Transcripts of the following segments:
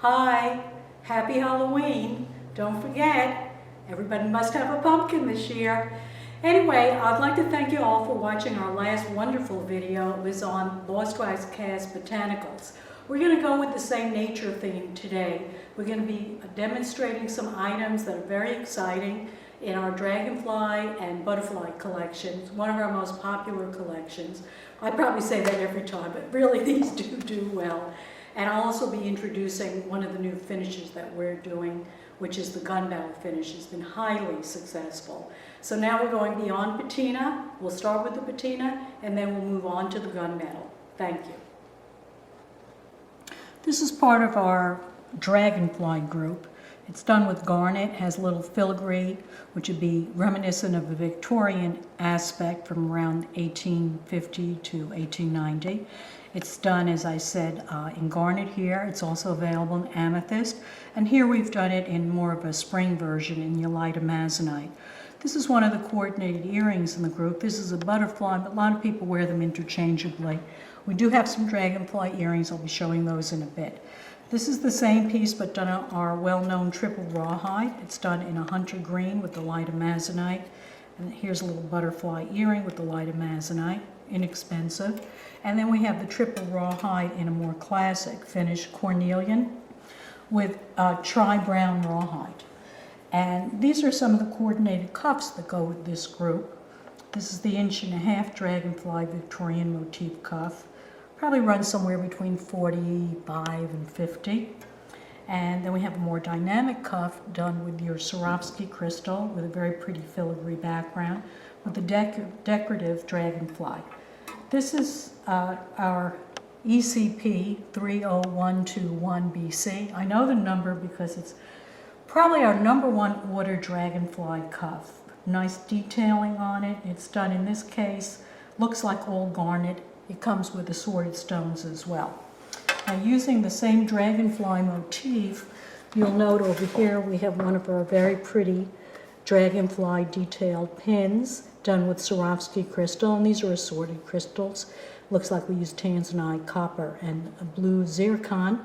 Hi, happy Halloween. Don't forget, everybody must have a pumpkin this year. Anyway, I'd like to thank you all for watching our last wonderful video. It was on Lost Wives Cast Botanicals. We're going to go with the same nature theme today. We're going to be demonstrating some items that are very exciting in our Dragonfly and Butterfly collections, one of our most popular collections. I probably say that every time, but really these do well. And I'll also be introducing one of the new finishes that we're doing, which is the gunmetal finish. It's been highly successful. So now we're going beyond patina. We'll start with the patina, and then we'll move on to the gunmetal. Thank you. This is part of our Dragonfly group. It's done with garnet, has a little filigree, which would be reminiscent of the Victorian aspect from around 1850 to 1890. It's done, as I said, in garnet here. It's also available in amethyst. And here we've done it in more of a spring version in Elaine amazonite. This is one of the coordinated earrings in the group. This is a butterfly, but a lot of people wear them interchangeably. We do have some dragonfly earrings. I'll be showing those in a bit. This is the same piece, but done on our well-known triple rawhide. It's done in a hunter green with the light amazonite. And here's a little butterfly earring with the light amazonite, inexpensive. And then we have the triple rawhide in a more classic finish, cornelian, with tri-brown rawhide. And these are some of the coordinated cuffs that go with this group. This is the 1.5" Dragonfly Victorian motif cuff. Probably runs somewhere between 45 and 50. And then we have a more dynamic cuff done with your Swarovski crystal with a very pretty filigree background with the decorative dragonfly. This is our ECP 30121BC. I know the number because it's probably our #1 order dragonfly cuff. Nice detailing on it. It's done in this case, looks like all garnet. It comes with assorted stones as well. Now, using the same dragonfly motif, you'll note over here we have one of our very pretty dragonfly detailed pins done with Swarovski crystal, and these are assorted crystals. Looks like we use tanzanite, copper, and a blue zircon.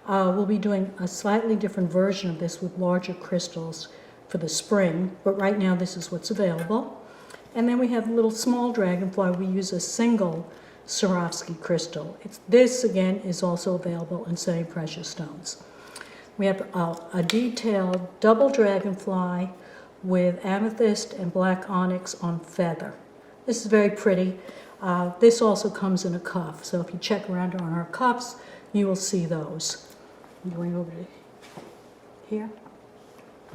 We'll be doing a slightly different version of this with larger crystals for the spring, but right now this is what's available. And then we have a little small dragonfly. We use a single Swarovski crystal. This again is also available in semi-precious stones. We have a detailed double dragonfly with amethyst and black onyx on feather. This is very pretty. This also comes in a cuff, so if you check around on our cuffs, you will see those. I'm going over to here.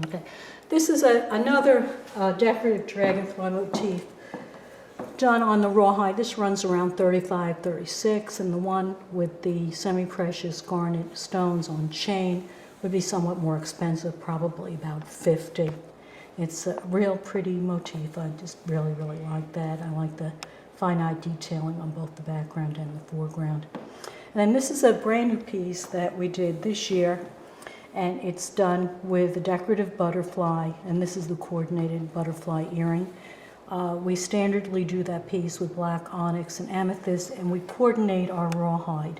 Okay. This is another decorative dragonfly motif done on the rawhide. This runs around 35, 36, and the one with the semi-precious garnet stones on chain would be somewhat more expensive, probably about 50. It's a real pretty motif. I just really like that. I like the finite detailing on both the background and the foreground. And then this is a brand new piece that we did this year, and it's done with the decorative butterfly, and this is the coordinated butterfly earring. We standardly do that piece with black onyx and amethyst, and we coordinate our rawhide.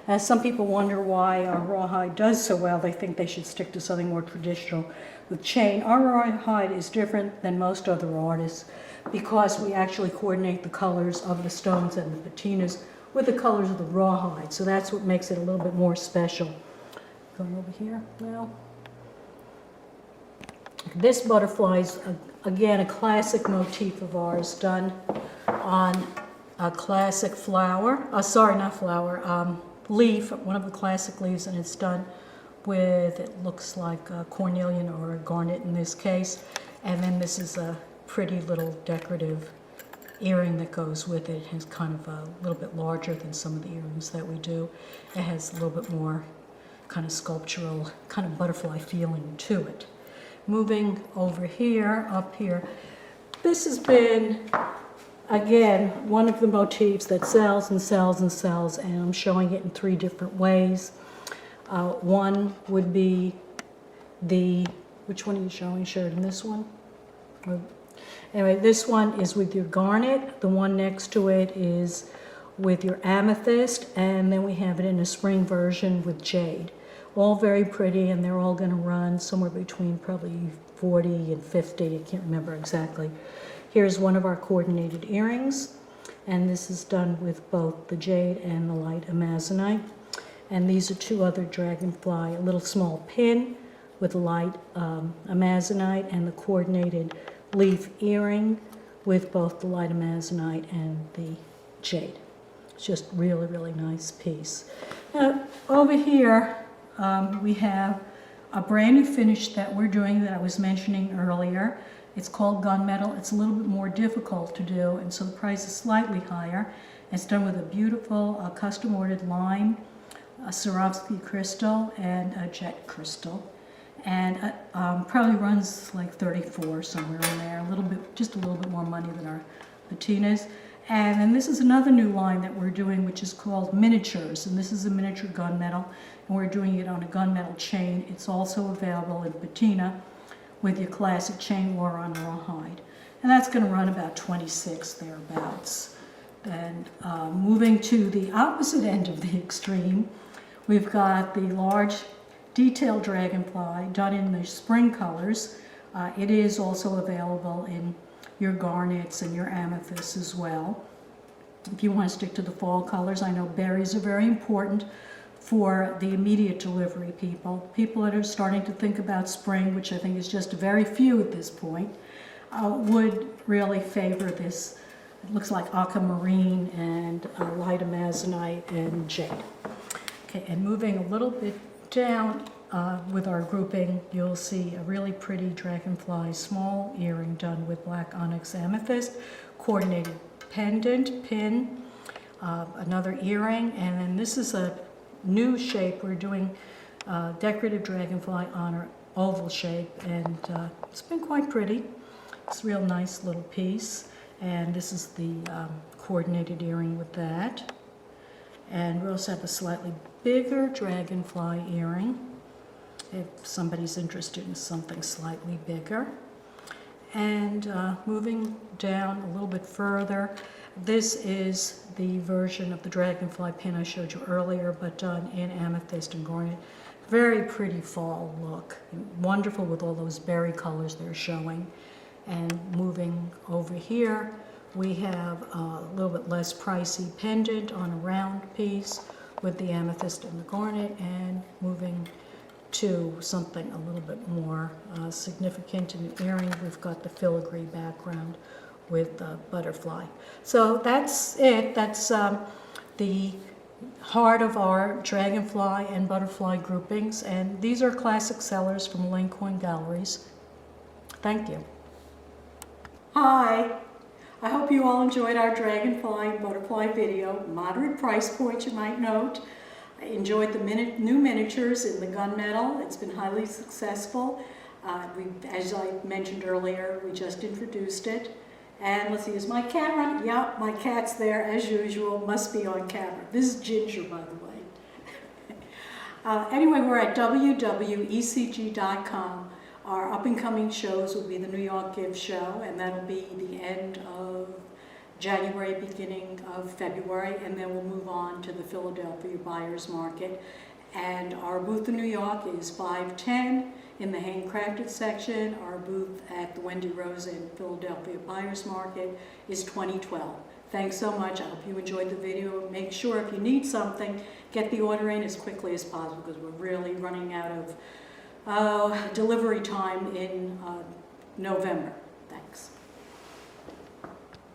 As some people wonder why our rawhide does so well, they think they should stick to something more traditional with chain. Our rawhide is different than most other artists because we actually coordinate the colors of the stones and the patinas with the colors of the rawhide. So that's what makes it a little bit more special. Going over here now. This butterfly is, again, a classic motif of ours done on a classic flower. Sorry, not flower, leaf, one of the classic leaves, and it's done with, it looks like a cornelian or a garnet in this case. And then this is a pretty little decorative earring that goes with it. It has kind of a little bit larger than some of the earrings that we do. It has a little bit more kind of sculptural, kind of butterfly feeling to it. Moving over here, up here, this has been, again, one of the motifs that sells and sells and sells, and I'm showing it in 3 different ways. One would be which one are you showing? Sheridan, this one? Anyway, this one is with your garnet. The one next to it is with your amethyst, and then we have it in a spring version with jade. All very pretty, and they're all going to run somewhere between probably 40 and 50. I can't remember exactly. Here's one of our coordinated earrings, and this is done with both the jade and the light amazonite. And these are two other Dragonfly, a little small pin with light amazonite, and the coordinated leaf earring with both the light amazonite and the jade. It's just really, really nice piece. Now, over here, we have a brand new finish that we're doing that I was mentioning earlier. It's called gunmetal. It's a little bit more difficult to do, and so the price is slightly higher. It's done with a beautiful custom ordered lime, a Swarovski crystal, and a jet crystal. And probably runs like 34 somewhere in there, just a little bit more money than our patinas. And then this is another new line that we're doing, which is called miniatures, and this is a miniature gunmetal, and we're doing it on a gunmetal chain. It's also available in patina with your classic chain or on rawhide, and that's going to run about 26 thereabouts. And moving to the opposite end of the extreme, we've got the large detailed Dragonfly done in the spring colors. It is also available in your garnets and your amethysts as well. If you want to stick to the fall colors, I know berries are very important for the immediate delivery people. People that are starting to think about spring, which I think is just very few at this point, would really favor this. It looks like aquamarine and light amazonite and jade. Okay, and moving a little bit down with our grouping, you'll see a really pretty Dragonfly small earring done with black onyx amethyst, coordinated pendant, pin, another earring, and then this is a new shape. We're doing decorative Dragonfly on our oval shape, and it's been quite pretty. It's a real nice little piece, and this is the coordinated earring with that. And we also have a slightly bigger Dragonfly earring, if somebody's interested in something slightly bigger. And moving down a little bit further, this is the version of the Dragonfly pin I showed you earlier, but done in amethyst and garnet. Very pretty fall look, wonderful with all those berry colors they're showing. And moving over here, we have a little bit less pricey pendant on a round piece with the amethyst and the garnet, and moving to something a little bit more significant in the earring, we've got the filigree background with the butterfly. So that's it. That's the heart of our Dragonfly and butterfly groupings, and these are classic sellers from Elaine Coyne Galleries. Thank you. Hi. I hope you all enjoyed our Dragonfly and butterfly video. Moderate price point, you might note. I enjoyed the new miniatures in the gunmetal. It's been highly successful. As I mentioned earlier, we just introduced it. And let's see, is my cat on? Yeah, my cat's there as usual. Must be on camera. This is Ginger, by the way. Anyway, we're at www.ecg.com. Our up-and-coming shows will be the New York Give Show, and that'll be the end of January, beginning of February, and then we'll move on to the Philadelphia Buyers Market. And our booth in New York is 510 in the handcrafted section. Our booth at the Wendy Rose in Philadelphia Buyers Market is 2012. Thanks so much. I hope you enjoyed the video. Make sure if you need something, get the order in as quickly as possible, because we're really running out of delivery time in November. Thanks.